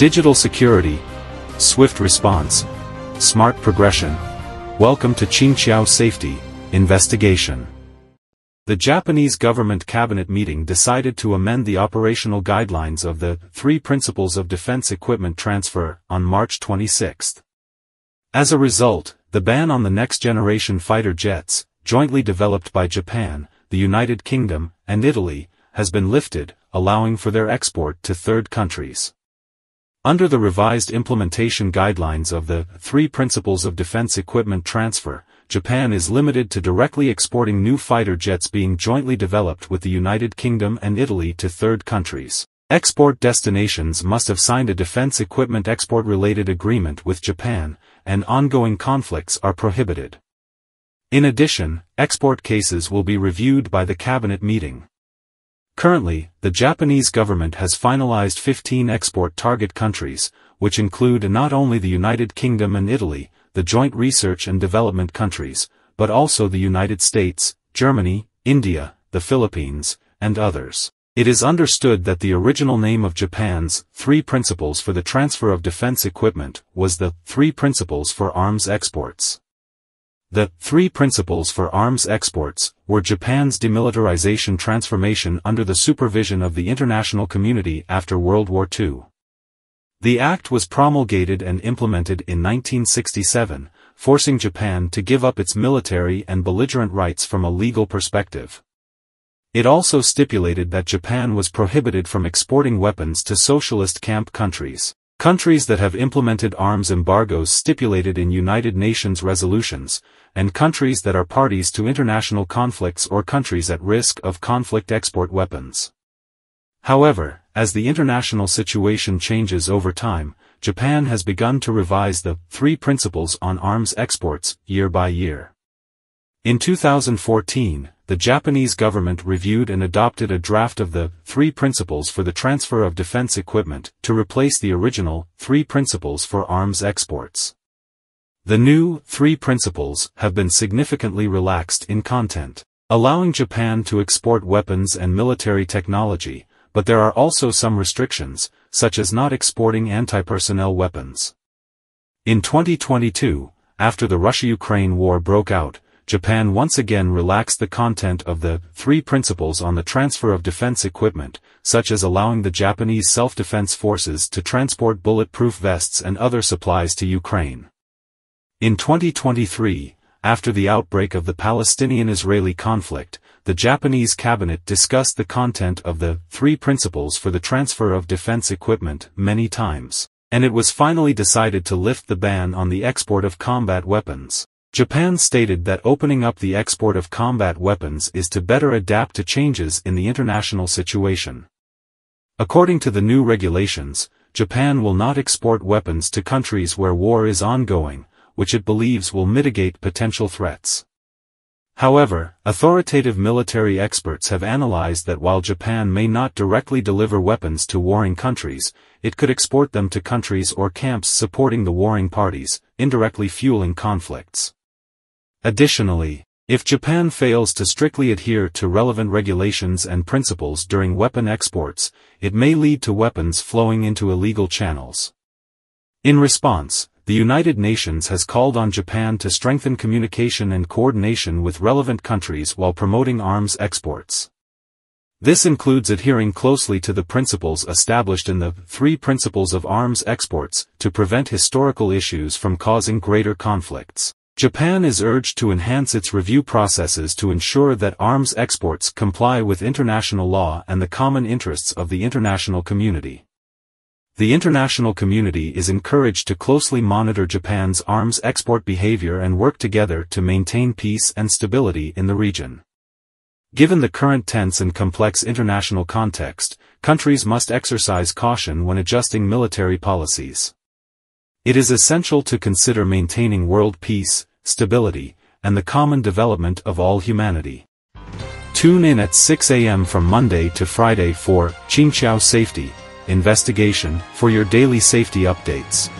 Digital security, swift response, smart progression. Welcome to Qingqiao Safety Investigation. The Japanese government cabinet meeting decided to amend the operational guidelines of the 3 Principles of Defense Equipment Transfer on March 26. As a result, the ban on the next-generation fighter jets, jointly developed by Japan, the United Kingdom, and Italy, has been lifted, allowing for their export to third countries. Under the revised implementation guidelines of the 3 Principles of Defense Equipment Transfer, Japan is limited to directly exporting new fighter jets being jointly developed with the United Kingdom and Italy to third countries. Export destinations must have signed a defense equipment export-related agreement with Japan, and ongoing conflicts are prohibited. In addition, export cases will be reviewed by the cabinet meeting. Currently, the Japanese government has finalized 15 export target countries, which include not only the United Kingdom and Italy, the joint research and development countries, but also the United States, Germany, India, the Philippines, and others. It is understood that the original name of Japan's 3 Principles for the Transfer of Defense Equipment was the 3 Principles for Arms Exports. The 3 Principles for Arms Exports were Japan's demilitarization transformation under the supervision of the international community after World War II. The act was promulgated and implemented in 1967, forcing Japan to give up its military and belligerent rights from a legal perspective. It also stipulated that Japan was prohibited from exporting weapons to socialist camp countries, countries that have implemented arms embargoes stipulated in United Nations resolutions, and countries that are parties to international conflicts or countries at risk of conflict export weapons. However, as the international situation changes over time, Japan has begun to revise the 3 Principles on arms exports year by year. In 2014, the Japanese government reviewed and adopted a draft of the 3 Principles for the Transfer of Defense Equipment to replace the original 3 Principles for Arms Exports. The new 3 Principles have been significantly relaxed in content, allowing Japan to export weapons and military technology, but there are also some restrictions, such as not exporting anti-personnel weapons. In 2022, after the Russia-Ukraine war broke out, Japan once again relaxed the content of the 3 Principles on the transfer of defense equipment, such as allowing the Japanese self-defense forces to transport bulletproof vests and other supplies to Ukraine. In 2023, after the outbreak of the Palestinian-Israeli conflict, the Japanese cabinet discussed the content of the 3 Principles for the Transfer of Defense Equipment many times, and it was finally decided to lift the ban on the export of combat weapons. Japan stated that opening up the export of combat weapons is to better adapt to changes in the international situation. According to the new regulations, Japan will not export weapons to countries where war is ongoing, which it believes will mitigate potential threats. However, authoritative military experts have analyzed that while Japan may not directly deliver weapons to warring countries, it could export them to countries or camps supporting the warring parties, indirectly fueling conflicts. Additionally, if Japan fails to strictly adhere to relevant regulations and principles during weapon exports, it may lead to weapons flowing into illegal channels. In response, the United Nations has called on Japan to strengthen communication and coordination with relevant countries while promoting arms exports. This includes adhering closely to the principles established in the 3 Principles of Arms Exports to prevent historical issues from causing greater conflicts. Japan is urged to enhance its review processes to ensure that arms exports comply with international law and the common interests of the international community. The international community is encouraged to closely monitor Japan's arms export behavior and work together to maintain peace and stability in the region. Given the current tense and complex international context, countries must exercise caution when adjusting military policies. It is essential to consider maintaining world peace, stability, and the common development of all humanity. Tune in at 6 a.m. from Monday to Friday for Qingqiao Safety Investigation for your daily safety updates.